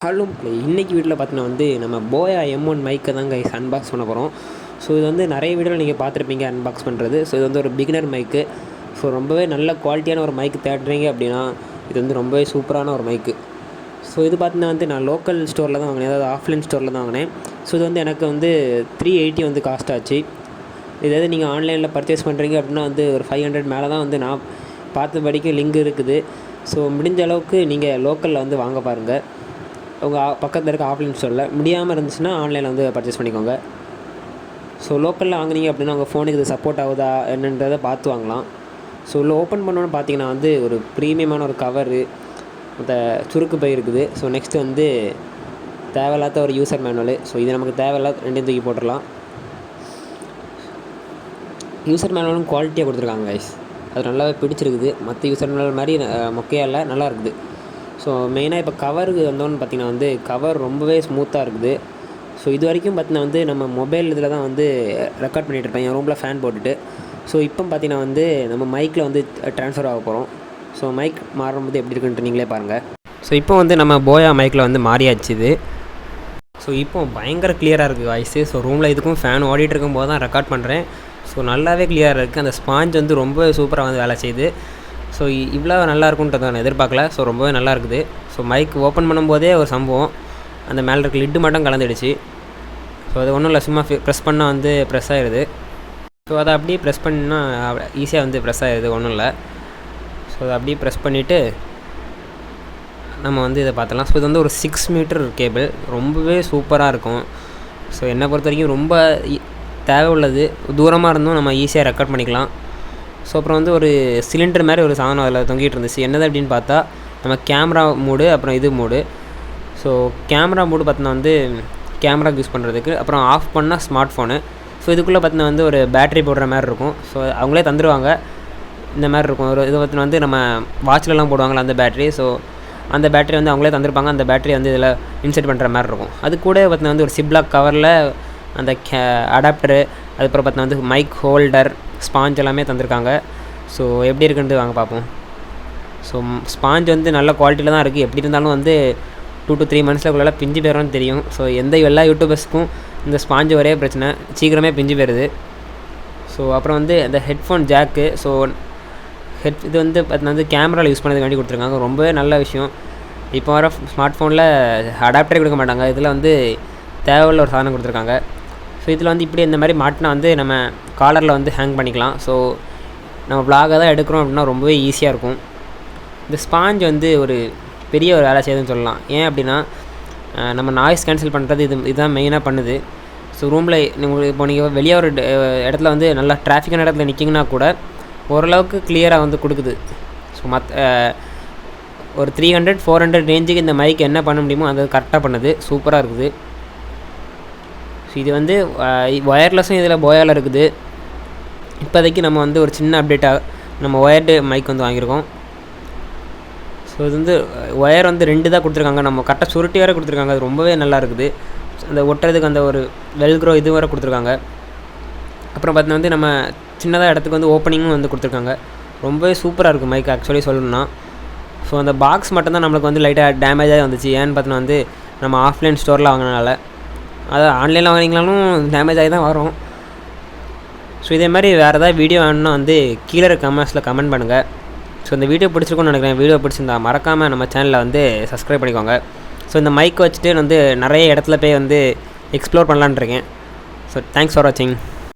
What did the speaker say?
Hello இன்னைக்கு வீட்டில் பார்த்தீங்கன்னா நம்ம போயா M1 மைக்கை தாங்க அன்பாக்ஸ் பண்ண போகிறோம். ஸோ இது நிறைய வீடியோவில் நீங்கள் பார்த்துருப்பீங்க அன்பாக்ஸ் பண்ணுறது. ஸோ இது ஒரு பிகினர் மைக்கு. ஸோ ரொம்பவே நல்ல குவாலிட்டியான ஒரு மைக்கு தேடுறீங்க அப்படின்னா இது ரொம்பவே சூப்பரான ஒரு மைக்கு. ஸோ இது பார்த்தீங்கன்னா நான் லோக்கல் ஸ்டோரில் தான் வாங்கினேன், அதாவது ஆஃப்லைன் ஸ்டோரில் தான் வாங்கினேன். ஸோ இது எனக்கு 380 காஸ்ட் ஆச்சு. இதாவது நீங்கள் ஆன்லைனில் பர்ச்சேஸ் பண்ணுறீங்க அப்படின்னா ஒரு 500 மேலே தான் நான் பார்த்தபடிக்கு லிங்க் இருக்குது. ஸோ முடிஞ்ச அளவுக்கு நீங்கள் லோக்கலில் வாங்க பாருங்கள். உங்கள் பக்கத்தில் இருக்க ஆஃப்லைன் ஸ்டோரில் முடியாமல் இருந்துச்சுன்னா ஆன்லைனில் பர்ச்சேஸ் பண்ணிக்கோங்க. ஸோ லோக்கலில் வாங்குனீங்க அப்படின்னா உங்கள் ஃபோனுக்கு இது சப்போர்ட் ஆகுதா என்னன்றதை பார்த்து வாங்கலாம். ஸோ உள்ள ஓப்பன் பண்ணோன்னு பார்த்தீங்கன்னா ஒரு ப்ரீமியமான ஒரு கவரு, அந்த சுருக்கு பை இருக்குது. ஸோ நெக்ஸ்ட்டு தேவையில்லாத ஒரு யூசர் மேனுவலு. ஸோ இது நமக்கு தேவையில்லாத ரெண்டையும் தூக்கி போட்டுடலாம். யூசர் மேனுவலும் குவாலிட்டியாக கொடுத்துருக்காங்க கைஸ், அது நல்லாவே பிடிச்சிருக்குது. மற்ற யூசர் மேனுவல் மாதிரி மொக்கையாக இல்லை, நல்லா இருக்குது. ஸோ மெயினாக இப்போ கவருக்கு வந்தோன்னு பார்த்தீங்கன்னா கவர் ரொம்பவே ஸ்மூத்தாக இருக்குது. ஸோ இது வரைக்கும் பார்த்தீங்கன்னா நம்ம மொபைல் இதில் தான் ரெக்கார்ட் பண்ணிகிட்டு இருப்பேன் என் ரூமில் ஃபேன் போட்டுட்டு. ஸோ இப்போ பார்த்தீங்கன்னா நம்ம மைக்கில் ட்ரான்ஸ்ஃபர் ஆக போகிறோம். ஸோ மைக் மாறும்போது எப்படி இருக்குன்ட்டு நீங்களே பாருங்கள். ஸோ இப்போ நம்ம போயா மைக்கில் மாறியாச்சு இது. ஸோ இப்போ பயங்கர கிளியராக இருக்குது வாய்ஸு. ஸோ ரூமில் இதுக்கும் ஃபேன் ஓடிட்டு இருக்கும்போது தான் ரெக்கார்ட் பண்ணுறேன். ஸோ நல்லாவே கிளியராக இருக்குது. அந்த ஸ்பாஞ்ச் ரொம்ப சூப்பராக வேலை செய்யுது. ஸோ இவ்வளோ நல்லாயிருக்குன்றதை நான் எதிர்பார்க்கல. ஸோ ரொம்பவே நல்லா இருக்குது. ஸோ மைக் ஓப்பன் பண்ணும்போதே ஒரு சம்பவம், அந்த மேலே இருக்க லிட்டு மட்டும் கலந்துடுச்சு. ஸோ அது ஒன்றும் இல்லை, சும்மா ப்ரெஸ் பண்ணால் ப்ரெஸ் ஆகிடுது. ஸோ அதை அப்படியே ப்ரெஸ் பண்ணால் ஈஸியாக ப்ரெஸ் ஆகிடுது, ஒன்றும் இல்லை. ஸோ அதை அப்படியே ப்ரெஸ் பண்ணிவிட்டு நம்ம இதை பார்த்தலாம். ஸோ இது ஒரு 6 மீட்டர் கேபிள், ரொம்பவே சூப்பராக இருக்கும். ஸோ என்னை பொறுத்த வரைக்கும் ரொம்ப தேவை உள்ளது. தூரமாக இருந்தும் நம்ம ஈஸியாக ரெக்கார்ட் பண்ணிக்கலாம். ஸோ அப்புறம் ஒரு சிலிண்டர் மாதிரி ஒரு சாதனம் அதில் தொங்கிட்டு இருந்துச்சு. என்னது அப்படின்னு பார்த்தா நம்ம கேமரா மூடு, அப்புறம் இது மூடு. ஸோ கேமரா மூடு பார்த்தீங்கன்னா கேமராக்கு யூஸ் பண்ணுறதுக்கு, அப்புறம் ஆஃப் பண்ணால் ஸ்மார்ட் ஃபோனு. ஸோ இதுக்குள்ளே பார்த்தீங்கன்னா ஒரு பேட்டரி போடுற மாதிரி இருக்கும். ஸோ அவங்களே தந்துடுவாங்க, இந்த மாதிரி இருக்கும். ஒரு இது பார்த்தீங்கன்னா நம்ம வாட்ச்லலாம் போடுவாங்களா அந்த பேட்டரி. ஸோ அந்த பேட்டரி அவங்களே தந்திருப்பாங்க. அந்த பேட்டரி இதில் இன்செர்ட் பண்ணுற மாதிரி இருக்கும். அது கூட பார்த்தீங்கன்னா ஒரு சிப்லாக் கவரில் அந்த அடாப்டரு, அதுக்கப்புறம் பார்த்தீங்கன்னா மைக் ஹோல்டர், ஸ்பாஞ்ச் எல்லாமே தந்திருக்காங்க. ஸோ எப்படி இருக்குன்ட்டு வாங்க பார்ப்போம். ஸோ ஸ்பாஞ்ச் நல்ல குவாலிட்டியில் தான் இருக்குது. எப்படி இருந்தாலும் 2 to 3 மந்த்ஸ்க்குள்ளே பிஞ்சு போயிடும்னு தெரியும். ஸோ எல்லா யூடியூபர்ஸ்க்கும் இந்த ஸ்பாஞ்சு ஒரே பிரச்சனை, சீக்கிரமே பிஞ்சு போயிடுது. ஸோ அப்புறம் அந்த ஹெட்ஃபோன் ஜாக்கு. ஸோ இது பார்த்தீங்கன்னா கேமராவில் யூஸ் பண்ணதுக்கு வேண்டி கொடுத்துருக்காங்க. ரொம்பவே நல்ல விஷயம். இப்போ வர ஸ்மார்ட் ஃபோனில் அடாப்டரே கொடுக்க மாட்டாங்க. இதில் தேவையுள்ள ஒரு சாதனம் கொடுத்துருக்காங்க. ஸோ இதில் இப்படி இந்த மாதிரி மாட்டினா நம்ம காலரில் ஹேங் பண்ணிக்கலாம். ஸோ நம்ம vlog தான் எடுக்கிறோம் அப்படின்னா ரொம்பவே ஈஸியாக இருக்கும். இந்த ஸ்பாஞ்ச் ஒரு பெரிய ஒரு வேலை செய்யுதுன்னு சொல்லலாம். ஏன் அப்படின்னா நம்ம நாய்ஸ் கேன்சல் பண்ணுறது இதுதான் மெயினாக பண்ணுது. ஸோ ரூமில் இப்போ நீங்கள் வெளியே ஒரு இடத்துல நல்லா டிராஃபிக்கான இடத்துல நிற்கிங்கன்னா கூட ஓரளவுக்கு கிளியராக கொடுக்குது. ஸோ ஒரு 300-400 ரேஞ்சுக்கு இந்த மைக் என்ன பண்ண முடியுமோ அது கரெக்டாக பண்ணுது. சூப்பராக இருக்குது. ஸோ இது ஒயர்லெஸ்ஸும் இதில் போயாவில் இருக்குது. இப்போதைக்கு நம்ம ஒரு சின்ன அப்டேட்டாக நம்ம ஒயர்டு மைக் வாங்கியிருக்கோம். ஸோ இது ஒயர் 2 தான் கொடுத்துருக்காங்க. நம்ம கரெக்டாக சுருட்டி வேறு கொடுத்துருக்காங்க. அது ரொம்பவே நல்லா இருக்குது. அந்த ஒட்டுறதுக்கு அந்த ஒரு வெல்க்ரோ இது வேறு கொடுத்துருக்காங்க. அப்புறம் பார்த்தீங்கன்னா நம்ம சின்னதாக இடத்துக்கு ஓப்பனிங்கும் கொடுத்துருக்காங்க. ரொம்பவே சூப்பராக இருக்குது மைக் ஆக்சுவலி சொல்லணும்னா. ஸோ அந்த பாக்ஸ் மட்டும்தான் நம்மளுக்கு லைட்டாக டேமேஜாக வந்துச்சு. ஏன்னு பார்த்தீங்கன்னா நம்ம ஆஃப்லைன் ஸ்டோரில் வாங்கினால, அதாவது ஆன்லைனில் வாங்கினீங்களாலும் டேமேஜ் ஆகி தான் வரும். ஸோ இதே மாதிரி வேறு ஏதாவது வீடியோ வேணும்னா கீழே இருக்க கமெண்ட்ஸில் கமெண்ட் பண்ணுங்கள். ஸோ இந்த வீடியோ பிடிச்சிருக்குன்னு நினைக்கிறேன். வீடியோ பிடிச்சிருந்தா மறக்காமல் நம்ம சேனலில் சப்ஸ்கிரைப் பண்ணிக்கோங்க. ஸோ இந்த மைக் வச்சுட்டு நிறைய இடத்துல போய் எக்ஸ்ப்ளோர் பண்ணலான்னு இருக்கேன். ஸோ தேங்க்ஸ் ஃபார் வாட்சிங்.